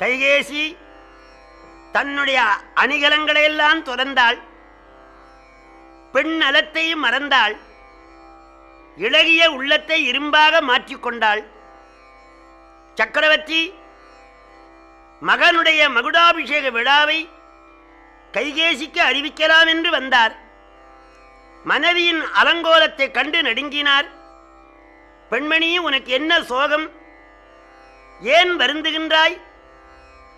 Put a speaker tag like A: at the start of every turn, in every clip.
A: கைகேசி தன்னுடைய அணிகலங்களையெல்லாம் துறந்தாள். பெண் நலத்தையும் மறந்தாள். இளகிய உள்ளத்தை இரும்பாக மாற்றிக்கொண்டாள். சக்கரவர்த்தி மகனுடைய மகுடாபிஷேக விழாவை கைகேசிக்கு அறிவிக்கலாம் என்று வந்தார். மனைவியின் அலங்கோலத்தை கண்டு நடுங்கினார். பெண்மணி, உனக்கு என்ன சோகம்? ஏன் வருந்துகின்றாய்?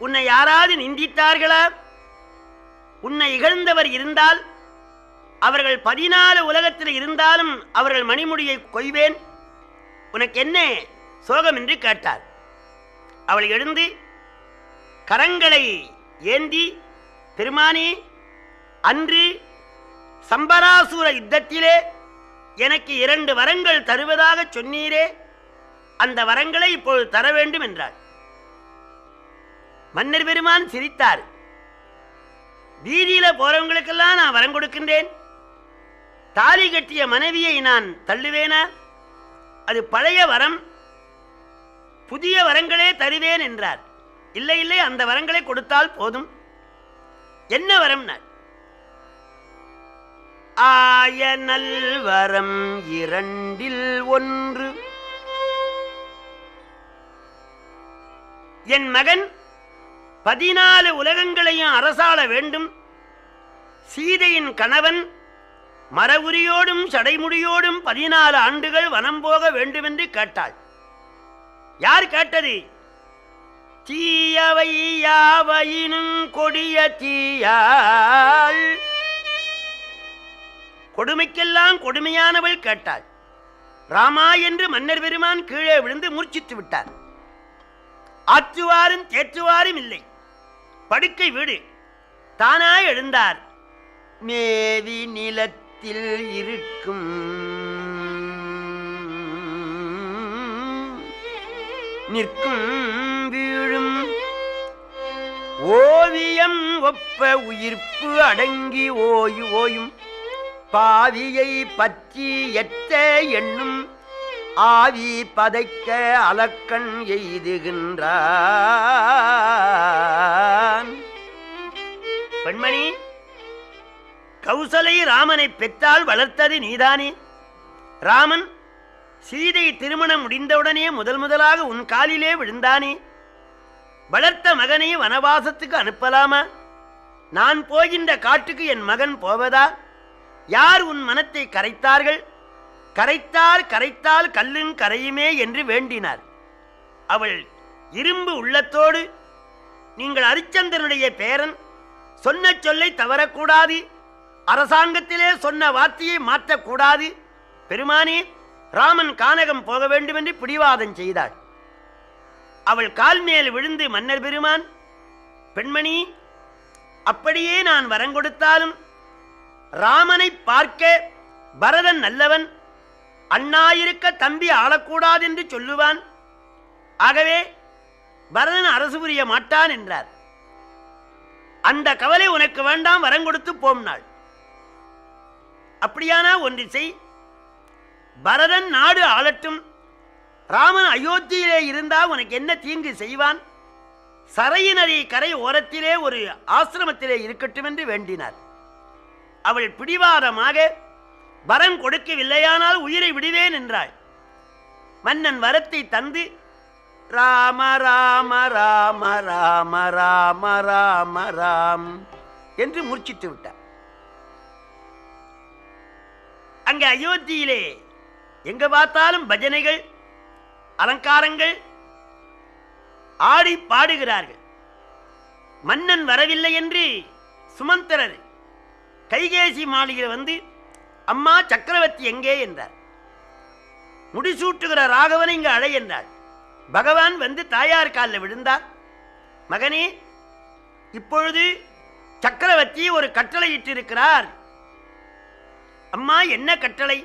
A: உன்னை யாராவது நிந்தித்தார்களா? உன்னை இகழ்ந்தவர் இருந்தால் அவர்கள் 14 உலகத்தில் இருந்தாலும் அவர்கள் மணிமுடியை கொய்வேன். உனக்கு என்ன சோகம் என்று கேட்டார். அவள் எழுந்து கரங்களை ஏந்தி, பெருமானே, அன்று சம்பராசூர யுத்தத்திலே எனக்கு 2 வரங்கள் தருவதாக சொன்னீரே, அந்த வரங்களை இப்பொழுது தர வேண்டும் என்றாள். மன்னர் பெருமான் சிரித்தார். வீதியில போறவங்களுக்கெல்லாம் நான் வரம் கொடுக்கின்றேன், தாலி கட்டிய மனைவியை நான் தள்ளுவேனா? அது பழைய வரம், புதிய வரங்களே தருவேன் என்றார். இல்லை இல்லை, அந்த வரங்களை கொடுத்தால் போதும். என்ன வரம்? ஆய நல்வரம் 2இல் 1. என் மகன் 14 உலகங்களையும் அரசாள வேண்டும். சீதையின் கணவன் மரவுரியோடும் சடைமுடியோடும் 14 ஆண்டுகள் வனம் போக வேண்டும் என்று கேட்டாள். யார் கேட்டது? தீயவை யாவையினும் கொடிய தீயாள், கொடுமைக்கெல்லாம் கொடுமையானவள் கேட்டாள். ராமா என்று மன்னர் பெருமான் கீழே விழுந்து மூர்ச்சித்து விட்டார். ஆற்றுவாரும் தேற்றுவாரும் இல்லை. படுக்கை வீடு. தானாய் எழுந்தார். மேவி நிலத்தில் இருக்கும் நிற்கும் வீழும் ஓவியம் ஒப்ப உயிர்ப்பு அடங்கி ஓயும் பாவியை பற்றி எத்த எண்ணும் ஆவி பதைக்க அலக்கண் எய்துகின்றான். பெண்மணி, கௌசலை ராமனை பெற்றால் வளர்த்தது நீதானே. ராமன் சீதை திருமணம் முடிந்தவுடனே முதலாக உன் காலிலே விழுந்தானே. வளர்த்த மகனை வனவாசத்துக்கு அனுப்பலாமா? நான் போகின்ற காட்டுக்கு என் மகன் போவதா? யார் உன் மனத்தை கரைத்தார்கள்? கரைத்தால் கல்லும் கரையுமே என்று வேண்டினார். அவள் இரும்பு உள்ளத்தோடு, நீங்கள் அரிச்சந்திரனுடைய பேரன், சொன்ன சொல்லை தவறக்கூடாது, அரசாங்கத்திலே சொன்ன வார்த்தையை மாற்றக்கூடாது. பெருமானே, ராமன் கானகம் போக வேண்டும் என்று பிடிவாதம் செய்தாள். அவள் கால் மேல் விழுந்து, மன்னர் பெருமான், பெண்மணி, அப்படியே நான் வரங்கொடுத்தாலும் ராமனை பார்க்க பரதன் நல்லவன், அண்ணாயிருக்க தம்பி ஆளக்கூடாது என்று சொல்லுவான். ஆகவே பரதன் அரசு புரிய மாட்டான் என்றார். அந்த கவலை உனக்கு வேண்டாம், வரங்கொடுத்து போம்னாள். அப்படியானா ஒன்று செய், பரதன் நாடு ஆளட்டும், ராமன் அயோத்தியிலே இருந்தால் உனக்கு என்ன தீங்கு செய்வான்? சரையு நதி கரை ஓரத்திலே ஒரு ஆசிரமத்திலே இருக்கட்டும் என்று வேண்டினார். அவள் பிடிவாதமாக வரம் கொடுக்கவில்லையானால் உயிரை விடுவேன் என்றாள். மன்னன் வரத்தை தந்து ராம ராம ராம ராம ராம ராம ராம் என்று மூர்ச்சித்து விட்டார். அங்கே அயோத்தியிலே எங்க பார்த்தாலும் பஜனைகள், அலங்காரங்கள், ஆடி பாடுகிறார்கள். மன்னன் வரவில்லை என்று சுமந்தரர் கைகேசி மாளிகையில் வந்து, அம்மா சக்கரவர்த்தி எங்கே என்றார். முடிசூட்டுகிற ராகவனை இங்கு அழை என்றார். பகவான் வந்து தாயார் காலில் விழுந்தார். மகனே, இப்பொழுது சக்கரவர்த்தி ஒரு கட்டளை இட்டிருக்கிறார். அம்மா, என்ன கட்டளை?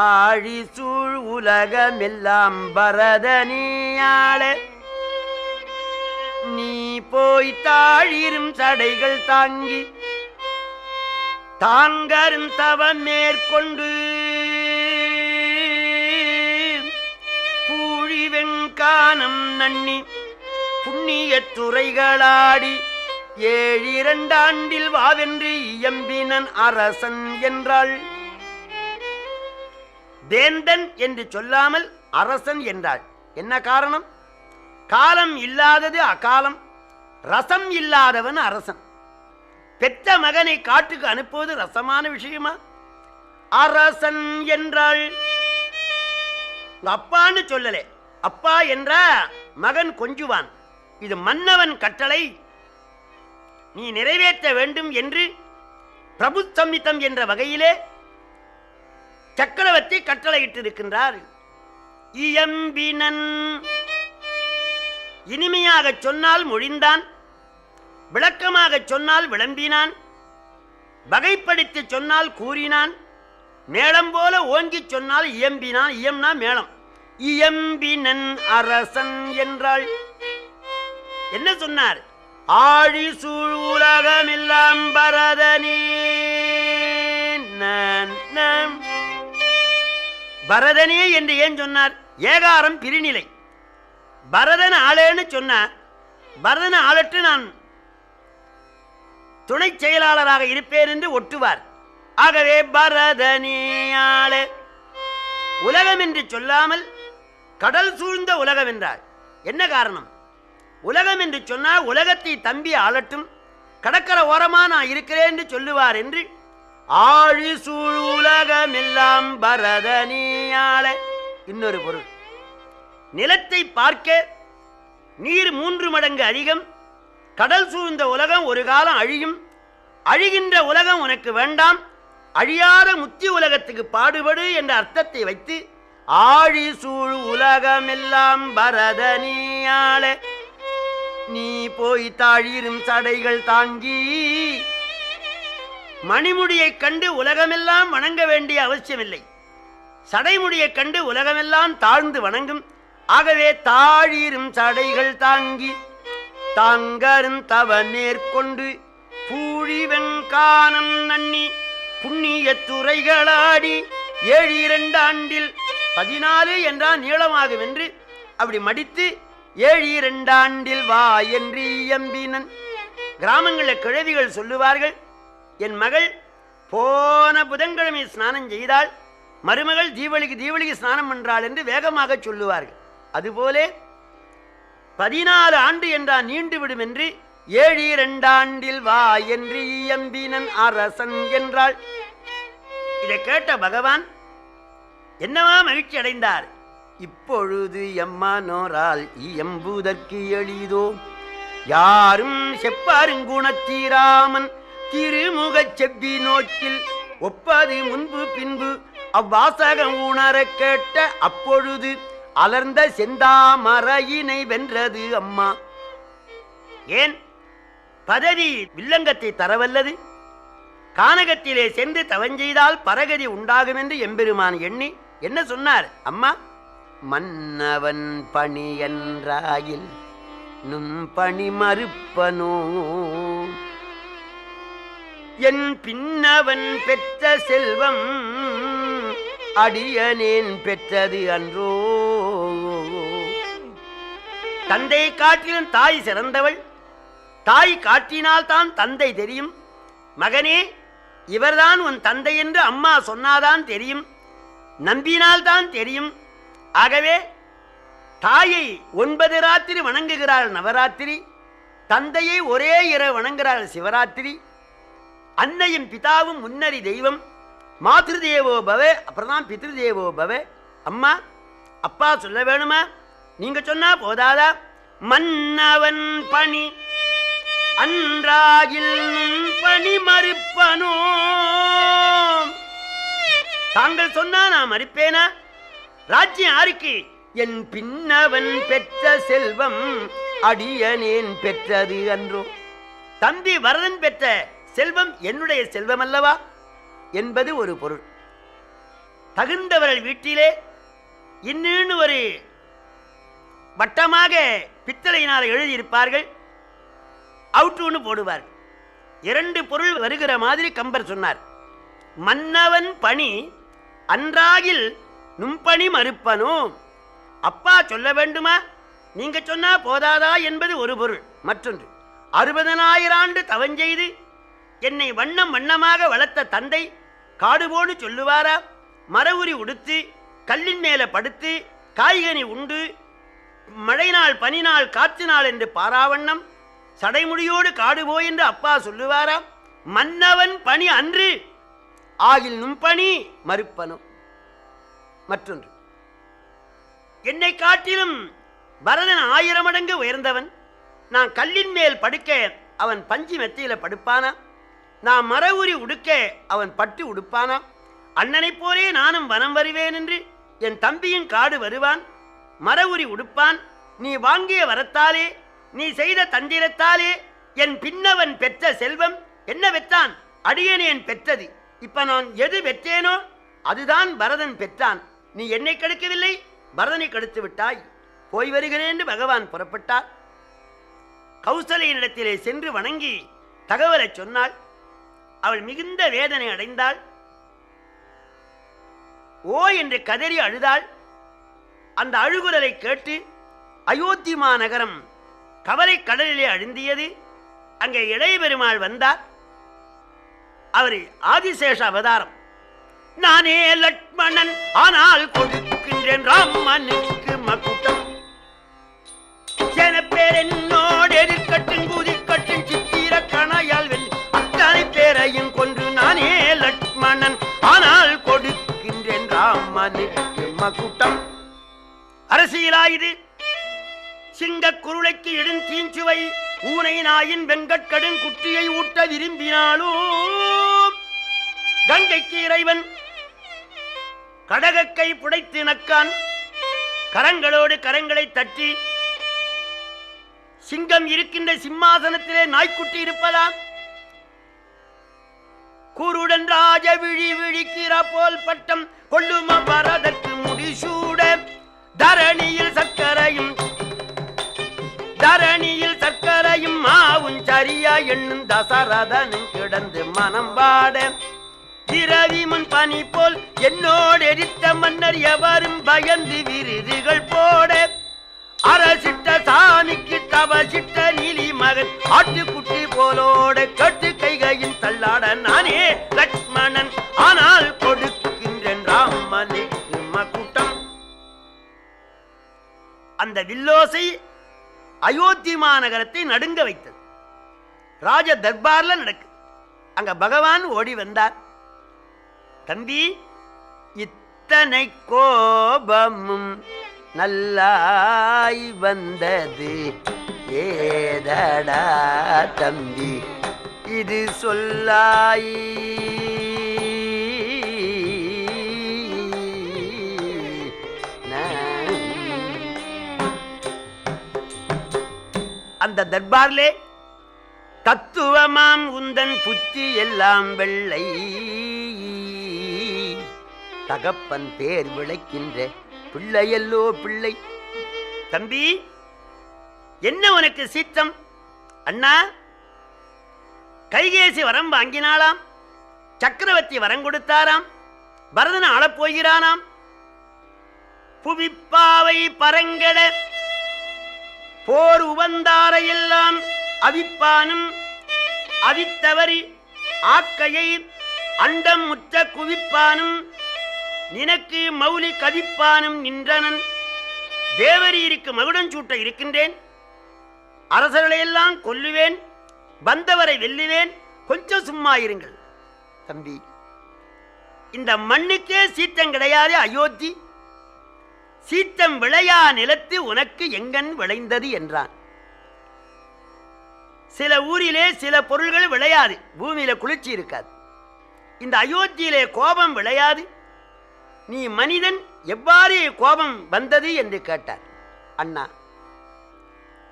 A: ஆழி சூழ் உலகமெல்லாம் பரதனியாள நீ போய் தாழிரும் சடைகள் தாங்கி தாங்கரும் தவம் மேற்கொண்டு பூழி வெண்கானம் நன்னி புண்ணிய துறைகளாடி 7 ஆண்டில் வாவென்று இயம்பினன் அரசன் என்றாள். வேந்தன் என்று சொல்லாமல் அரசன் என்றாள். என்ன காரணம்? காலம் இல்லாதது அகாலம், ரசம் இல்லாதவன் அரசன். பெற்ற மகனை காட்டுக்கு அனுப்புவது ரசமான விஷயமா? அரசன் என்றாள். அப்பான்னு சொல்லலே, அப்பா என்ற மகன் கொஞ்சுவான். இது மன்னவன் கட்டளை, நீ நிறைவேற்ற வேண்டும் என்று பிரபு சம்மிதம் என்ற வகையிலே சக்கரவர்த்தி கட்டளையிட்டிருக்கின்றார். இயம்பினன், இனிமையாக சொன்னால் மொழிந்தான், விளக்கமாக சொன்னால் விளம்பினான், வகைப்படுத்தி சொன்னால் கூறினான், மேளம் போல ஓங்கி சொன்னால் இயம்பினான். இயம்னா மேளம். இயம்பினன் அரசன் என்றாள். என்ன சொன்னார்? ஆழி சூழ் உலகமெல்லாம் பரதனே. பரதனே என்று ஏன் சொன்னார்? ஏகாரம் பிரிநிலை. பரதன் ஆளேன்னு சொன்னார். பரதன் ஆளற்று நான் துணை செயலாளராக இருப்பேன் என்று ஒட்டுவார். ஆகவே பரதனே ஆளே. உலகம் என்று சொல்லாமல் கடல் சூழ்ந்த உலகம் என்றார். என்ன காரணம்? உலகம் என்று சொன்னால் உலகத்தை தம்பி ஆளட்டும், கடற்கரை ஓரமா நான் இருக்கிறேன் என்று சொல்லுவார் என்று ஆழி சூழ் உலகம் எல்லாம் பரதனியாள. இன்னொரு பொருள், நிலத்தை பார்க்க நீர் 3 மடங்கு அதிகம், கடல் சூழ்ந்த உலகம் ஒரு காலம் அழியும், அழிகின்ற உலகம் உனக்கு வேண்டாம், அழியாத முத்தி உலகத்துக்கு பாடுபடு என்ற அர்த்தத்தை வைத்து ஆழி சூழ் உலகமெல்லாம் பரதனியாள. நீ போய் தாழிரும் சடைகள் தாங்கி. மணிமுடியை கண்டு உலகமெல்லாம் வணங்க வேண்டிய அவசியமில்லை, சடைமுடியை கண்டு உலகமெல்லாம் தாழ்ந்து வணங்கும். ஆகவே தாழிரும் சடைகள் தாங்கி தாங்கரும் தவ நேர்கொண்டு பூழி வெண்கானம் நன்னி புண்ணிய துறைகளாடி 7 ஆண்டில் 14 என்றால் நீளமாகும் என்று அப்படி மடித்து 7 ஆண்டில் வா என்று இயம்பினன். கிராமங்களில் கிழவிகள் சொல்லுவார்கள், என் மகள் போன புதன்கிழமை ஸ்நானம் செய்தால் மருமகள் தீவளிக்கு ஸ்நானம் பண்றாள் என்று வேகமாக சொல்லுவார்கள். அதுபோலே 14 ஆண்டு என்றால் நீண்டு விடும் என்று 7 ஆண்டில் வா என்று இயம்பினன் அரசன் என்றாள். இதை கேட்ட பகவான் என்னவா மகிழ்ச்சி அடைந்தார். இப்பொழுது எம்மானோரால் இயம்புதற்கு எளிதோ, யாரும் செப்பாருங்குணத்தீராமன் திருமுகச் செவ்வி நோக்கில் ஒப்பது முன்பு பின்பு அவ்வாசகம் உணர கேட்ட அப்பொழுது அலர்ந்த செந்தாமரையினை வென்றது அம்மா. ஏன்? பதவி வில்லங்கத்தை தரவல்லது, கானகத்திலே சென்று தவஞ்செய்தால் பரகதி உண்டாகும் என்று எம்பெருமான் எண்ணி என்ன சொன்னார்? அம்மா, மன்னவன் பணி என்றாயில் நும் பணி மறுப்பனோ, என் பின்னவன் பெற்ற செல்வம் அடியனேன் பெற்றது அன்றோ. தந்தை காட்டிலும் தாய் சிறந்தவள், தாய் காட்டினால் தான் தந்தை தெரியும். மகனே, இவர்தான் உன் தந்தை என்று அம்மா சொன்னாதான் தெரியும், நம்பினால்தான் தெரியும். ஆகவே தாயை 9 ராத்திரி வணங்குகிறாள் நவராத்திரி, தந்தையை ஒரே இரவு வணங்குகிறாள் சிவராத்திரி. அன்னையும் பிதாவும் முன்னறி தெய்வம், மாத்ருதேவோ பவ, அப்புறம் பித்ருதேவோ பவ. அம்மா அப்பா சொல்ல வேணுமா? நீங்க சொன்னா போதாதா? மன்னவன் பணி அன்றாகில் பணி மறுப்பனோ, தாங்கள் சொன்னா நான் மறுப்பேனா? ராஜ்யம் யாருக்கு? என் பின்னவன் பெற்ற செல்வம் அடியனேன் பெற்றது அன்றோ. தம்பி வரதன் பெற்ற செல்வம் என்னுடைய செல்வம் அல்லவா என்பது ஒரு பொருள். தகுந்தவர்கள் வீட்டிலே இன்னும் ஒரு வட்டமாக பித்தளையினால் எழுதியிருப்பார்கள், அவுட்டுன்னு போடுவார்கள். 2 பொருள் வருகிற மாதிரி கம்பர் சொன்னார். மன்னவன் பணி அன்றாகில் நும்பணி மறுப்பனோ. அப்பா சொல்ல வேண்டுமா? நீங்க சொன்னா போதாதா என்பது ஒரு பொருள். மற்றொன்று, 60,000 ஆண்டு தவஞ்செய்து என்னை வண்ணம் வண்ணமாக வளர்த்த தந்தை காடுபோடு சொல்லுவாரா? மரவுரி உடுத்து கல்லின் மேல படுத்து காய்கனி உண்டு மழை நாள் பனி நாள் காற்று நாள் என்று பாராவண்ணம் சடைமுடியோடு காடுபோ என்று அப்பா சொல்லுவாரா? மன்னவன் பணி அன்று ஆகில் நும்பணி மறுப்பனும். மற்றொன்று, என்னை காட்டிலும் பரதன் 1000 மடங்கு உயர்ந்தவன். நான் கல்லின் மேல் படுக்க அவன் பஞ்சு மெத்தையில படுப்பானா? நான் மரவுரி உடுக்க அவன் பட்டு உடுப்பானா? அண்ணனைப் போலே நானும் வனம் வருவேன் என்று என் தம்பியின் காடு வருவான், மரவுரி உடுப்பான். நீ வாங்கிய வரத்தாலே, நீ செய்த தந்திரத்தாலே என் பின்னவன் பெற்ற செல்வம் என்ன பெற்றான்? அடியேனேன் பெற்றது. இப்ப நான் எது பெற்றேனோ அதுதான் பரதன் பெற்றான். நீ என்னை கெடுக்கவில்லை, பரதனை கெடுத்து விட்டாய். போய் வருகிறேன் என்று பகவான் புறப்பட்டார். கௌசலையினிடத்திலே சென்று வணங்கி தகவலை சொன்னாள். அவள் மிகுந்த வேதனை அடைந்தாள். ஓ என்று கதறி அழுதாள். அந்த அழுகுரலை கேட்டு அயோத்தி மாநகரம் கவலை கடலிலே அழுந்தியது. அங்கே இளைய பெருமாள் வந்தார். அவர் ஆதிசேஷ அவதாரம். நானே லட்சுமணன் ஆனால் கொடுக்கின்றேன் ராமனுக்கு மகுடம். பேர் என்னோடு எதிர்கட்டும் குதிக்கட்டும் சித்திர கணையால் வென்று அத்தனை பேரையும் கொன்று நானே லட்சுமணன் ஆனால் கொடுக்கின்றேன் ராமனுக்கு மகுடம். அரசியலாயுது சிங்க குருளைக்கு இடும் தீஞ்சுவை ஊனை நாயின் வெங்கட்கடும் குட்டியை ஊட்ட விரும்பினாலும் கங்கைக்கு இறைவன் கடகக்கை புடைத்து நக்கான். கரங்களோடு கரங்களை தட்டி சிங்கம் இருக்கின்ற சிம்மாசனத்திலே நாய்க்குட்டி இருப்பதாம். கூருடன் ராஜ விழி விழிக்கிற போல் பட்டம் கொள்ளும பரதற்கு முடிசூட தரணியில் சர்க்கரையும் மாவும் சரியா எண்ணும் தசரதனும் கிடந்து மனம் பாட திரவி முன் பனி போல் என்னோடு எரித்த மன்னர் எவரும் பயந்து விருதுகள் போட அரசிட்ட சாமிக்கு தவசிட்ட நீலி மகன் ஆட்டுக்குட்டி போலோட கட்டு கைகையின் தள்ளாட நானே லட்சுமணன் ஆனால் கொடுக்கின்றேன் ராமனுக்கு மகுடம். அந்த வில்லோசை அயோத்தி மாநகரத்தை நடுங்க வைத்தது. ராஜ தர்பார்ல நடக்கு. அங்க பகவான் ஓடி வந்தார். தம்பி, இத்தனை கோபமும் நல்லாய் வந்தது ஏதடா தம்பி இது சொல்லாய். அந்த தர்பார்லே தத்துவமாம் உந்தன் புத்தி எல்லாம் வெள்ளை தகப்பன் பேர் விளைக்கின்ற பிள்ளையல்லோ பிள்ளை. தம்பி, என்ன உனக்கு சீற்றம்? அண்ணா, கைகேசி வரம் வாங்கினாளாம், சக்கரவர்த்தி வரம் கொடுத்தாராம், பரதன் ஆளப்போகிறானாம். புவிப்பாவை பரங்கட போர் உவந்தாரையெல்லாம் அவிப்பானும் அவித்தவரி ஆக்கையை அண்டம் முற்ற குவிப்பானும் நினக்கு மௌலி கவிப்பானும் நின்றனன். தேவரீருக்கு மகுடம் சூட்ட இருக்கின்றேன். அரசர்களையெல்லாம் கொல்லுவேன், வந்தவரை வெல்லுவேன். கொஞ்சம் சும்மா இருங்கள். தம்பி, இந்த மண்ணுக்கே சீற்றம் கிடையாது அயோத்தி. சீற்றம் விளையா நிலத்து உனக்கு எங்கன் விளைந்தது என்றான். சில ஊரிலே சில பொருள்கள் விளையாது, பூமியில குளிர்ச்சி இருக்காது. இந்த அயோத்தியிலே கோபம் விளையாது. நீ மனிதன், எவ்வாறு கோபம் வந்தது என்று கேட்டார். அண்ணா,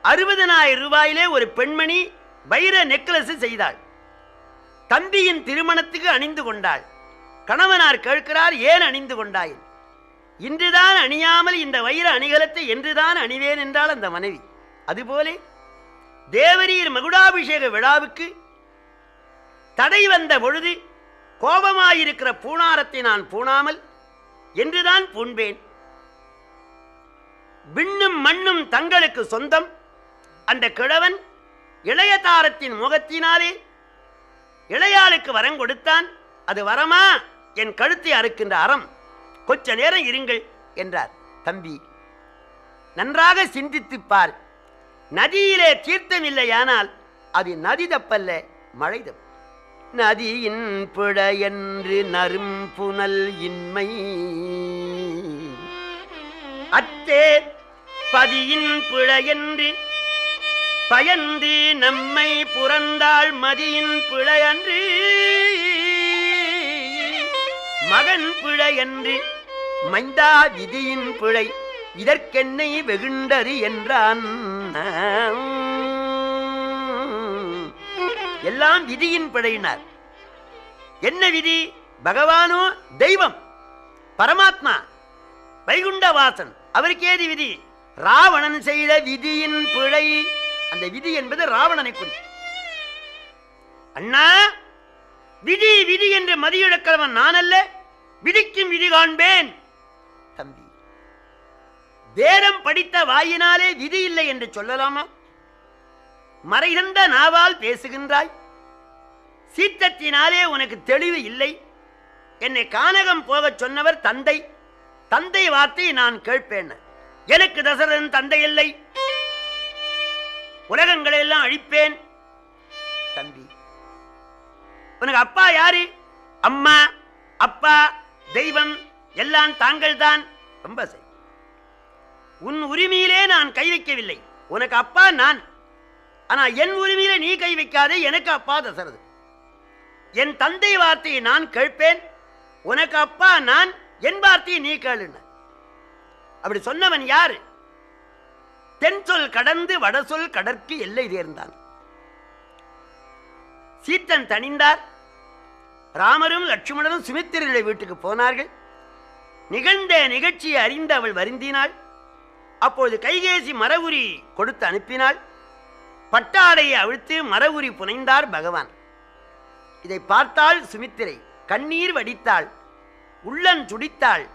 A: 60,000 ரூபாயிலே ஒரு பெண்மணி வைர நெக்லஸ் செய்தாள். தம்பியின் திருமணத்துக்கு அணிந்து கொண்டாள். கணவனார் கேட்கிறார், ஏன் அணிந்து கொண்டாய்? இன்றுதான் அணியாமல் இந்த வைர அணிகலத்தை என்றுதான் அணிவேன் என்றால் அந்த மனைவி. அதுபோல தேவரீர் மகுடாபிஷேக விழாவுக்கு தடை வந்த பொழுது கோபமாயிருக்கிற பூணாரத்தை நான் பூணாமல் என்றுதான் பூண்பேன். விண்ணும் மண்ணும் தங்களுக்கு சொந்தம். அந்த கிழவன் இளைய தாரத்தின் முகத்தினாலே இளையாளுக்கு வரம் கொடுத்தான். அது வரமா? என் கழுத்தை அறுக்கின்ற அறம். கொஞ்ச நேரம் இருங்கள் என்றார். தம்பி, நன்றாக சிந்தித்துப்பார். நதியிலே தீர்த்தம் இல்லையானால் அது நதி தப்பல்ல, மழை தப்பு. நதியின் பிழையன்று நறும்புனல் இன்மை, அத்தே பதியின் பிழையன்று பயந்து நம்மை புறந்தாள் மதியின் பிழையன்று மகன் பிழையன்று மைந்தா விதியின் பிழை இதற்கென்னை வெகுண்டது என்றான். எல்லாம் விதியின் பிழையினார். என்ன விதி? பகவானோ தெய்வம், பரமாத்மா, வைகுண்டவாசன், அவருக்கு ஏது விதி? ராவணன் செய்த விதியின் பிழை. அந்த விதி என்பது ராவணனை குறி. அண்ணா, விதி விதி என்று மதியிழக்கிறவன் நான் அல்ல, விதிக்கும் விதி காண்பேன். தம்பி, வேதம் படித்த வாயினாலே விதி இல்லை என்று சொல்லலாமா? மறைந்த நாவால் பேசுகின்றாய். சீற்றத்தினாலே உனக்கு தெளிவு இல்லை. என்னை கானகம் போகச் சொன்னவர் தந்தை. தந்தை வார்த்தை நான் கேட்பேன். எனக்கு தசரதன் தந்தை இல்லை. உலகங்களை எல்லாம் அழிப்பேன். தம்பி, உனக்கு அப்பா யாரு? அம்மா, அப்பா, தெய்வம் எல்லாம் தாங்கள் தான். ரொம்ப சரி. உன் உரிமையிலே நான் கை வைக்கவில்லை. உனக்கு அப்பா நான். ஆனா என் உரிமையிலே நீ கை வைக்காதே. எனக்கு அப்பா தசரது. என் தந்தை வார்த்தையை நான் கேட்பேன். உனக்கு அப்பா நான், என் வார்த்தையை நீ கேளுன. அப்படி சொன்னவன் யாரு? தென் சொல் கடந்து வட சொல் கடற்கு எல்லை தேர்ந்தான். சீத்தன் தணிந்தார். ராமரும் லட்சுமணரும் சுமித்திரனுடைய வீட்டுக்கு போனார்கள். நிகழ்ந்த நிகழ்ச்சியை அறிந்து அவள் வருந்தினாள். அப்போது கைகேசி மரவுரி கொடுத்து அனுப்பினாள். பட்டாடையை அவிழ்த்து மரவுரி புனைந்தார் பகவான். இதை பார்த்தாள் சுமித்திரை. கண்ணீர் வடித்தாள், உள்ளன் துடித்தாள்.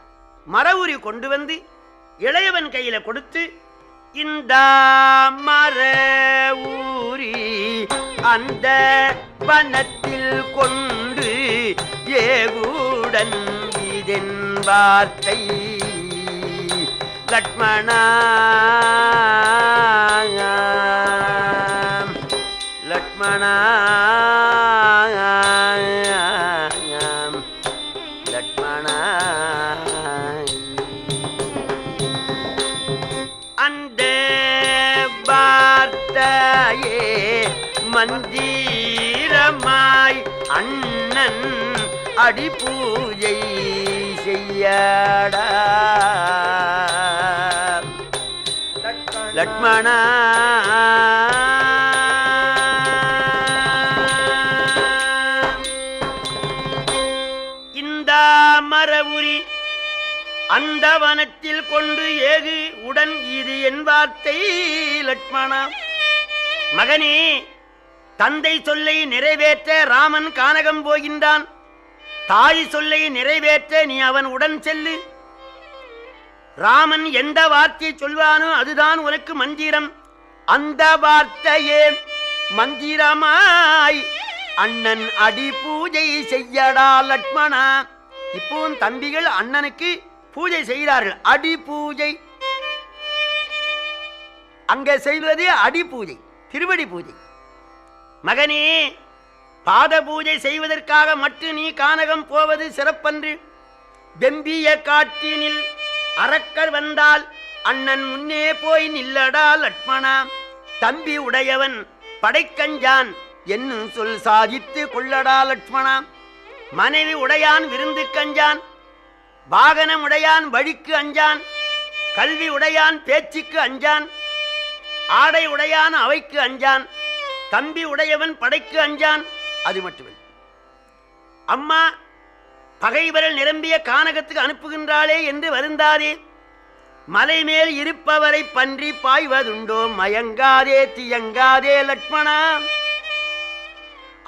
A: மரவுரி கொண்டு வந்து இளையவன் கையில கொடுத்து, இந்த மரவுரி அந்த வனத்தில் கொண்டு ஏகுடன் இதன் வார்த்தை லட்சுமணா லட்சுமணா லட்சுமணா அந்த வார்த்தையே மந்திரமாய் அண்ணன் அடி பூஜை செய்யடா லட்சுமணா. இந்த மரவுரி அந்த வனத்தில் கொண்டு ஏகு உடன் இது என் வார்த்தை லட்சுமணா. மகனே, தந்தை சொல்லை நிறைவேற்ற ராமன் கானகம் போகின்றான். தாய் சொல்லை நிறைவேற்ற நீ அவன் உடன் செல்லு. ராமன் எந்த வார்த்தையை சொல்வானோ அதுதான் உனக்கு மந்திரம். அந்த வார்த்தையே மந்திரமாய் அண்ணன் அடி பூஜை செய்யடா லட்சுமணா. இப்பவும் தம்பிகள் அண்ணனுக்கு பூஜை செய்கிறார்கள். அடி பூஜை அங்கே செய்வது அடி பூஜை, திருவடி பூஜை. மகனே, பாத பூஜை செய்வதற்காக மட்டும் நீ கானகம் போவது சிறப்பன்று. வெம்பிய காட்டினில் அரக்கர் வந்தால் அண்ணன் முன்னே போய் நில்லடா லட்சுமணா. தம்பி உடையவன் படைக்கஞ்சான் என்னும் சொல் சாதித்து கொள்ளடா லட்சுமணா. மனைவி உடையான் விருந்து கஞ்சான், வாகனம் உடையான் வழிக்கு அஞ்சான், கல்வி உடையான் பேச்சுக்கு அஞ்சான், ஆடை உடையான் அவைக்கு அஞ்சான், தம்பி உடையவன் படைக்கு அஞ்சான். அது மட்டுமே. அம்மா பகைவரல் நிரம்பிய கானகத்துக்கு அனுப்புகின்றாளே என்று வருந்தாதே. மலை மேல் இருப்பவரை பன்றி பாய்வதுண்டோ, மயங்காதே தியங்காதே லட்சுமணா.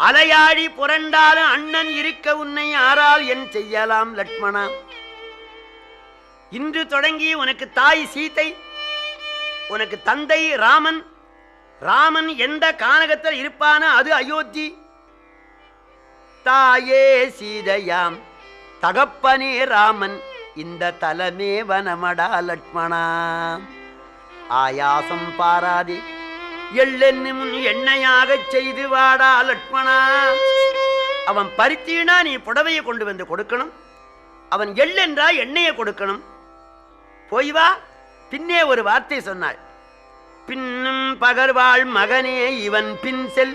A: அலையாடி புரண்டாலும் அண்ணன் இருக்க உன்னை ஆறால் என் செய்யலாம் லட்சுமணா. இன்று தொடங்கி உனக்கு தாய் சீதை, உனக்கு தந்தை ராமன். ராமன் எந்த கானகத்தில் இருப்பானோ அது அயோத்தி. தாயே சீதையாம் தகப்பனே ராமன், இந்த தலமே வனமடா லட்சுமணா. ஆயாசம் பாராதே எள்ளென்னும் எண்ணெயாக செய்து வாடா லட்சுமணா. அவன் பருத்தினா நீ புடவையை கொண்டு வந்து கொடுக்கணும், அவன் எள்ளென்றா எண்ணெயை கொடுக்கணும். போய் வா. பின்னே ஒரு வார்த்தை சொன்னாள். பின்னும் பகர்வாள் மகனே இவன் பின் செல்,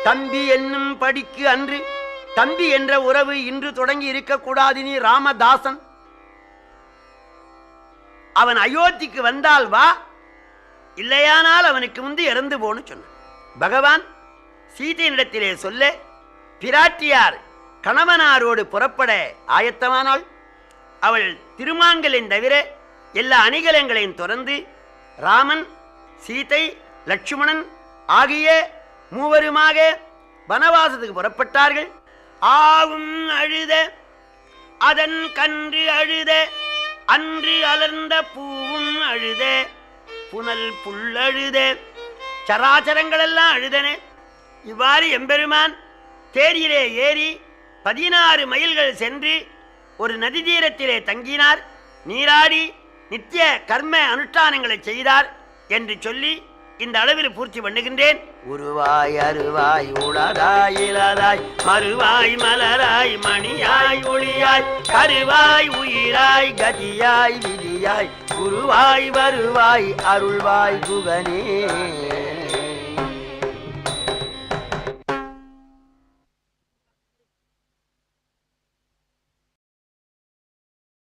A: தம்பி என்னும் படிக்கு அன்று. தம்பி என்ற உறவு இன்று தொடங்கி இருக்கக்கூடாது, நீ ராமதாசன். அவன் அயோத்திக்கு வந்தால் வா, இல்லையானால் அவனுக்கு முந்து இறந்து போன்னு சொன்னான். பகவான் சீதையினிடத்திலே சொல்ல பிராட்டியார் கணவனாரோடு புறப்பட ஆயத்தமானாள். அவள் திருமாங்கலின் தவிர எல்லா அணிகலங்களையும் தொடர்ந்து ராமன், சீதை, லட்சுமணன் ஆகிய மூவருமாக வனவாசத்துக்கு புறப்பட்டார்கள். ஆவும் அழுத அதன் கன்று அழுத, அன்று அலர்ந்த பூவும் அழுத, புனல் புல்லழுத, சராச்சரங்களெல்லாம் அழுதன. இவ்வாறு எம்பெருமான் தேரிலே ஏறி 16 மைல்கள் சென்று ஒரு நதி தீரத்திலே தங்கினார். நீராடி நித்திய கர்ம அனுஷ்டானங்களை செய்தார் என்று சொல்லி இந்த அளவில் பூர்த்தி பண்ணுகின்றேன். உருவாய் அருவாய் உளதாய் இளதாய் மறுவாய் மலராய் மணியாய் ஒளியாய் கருவாய் உயிராய் கதியாய் விதியாய் குருவாய் வருவாய் அருள்வாய் குகனே.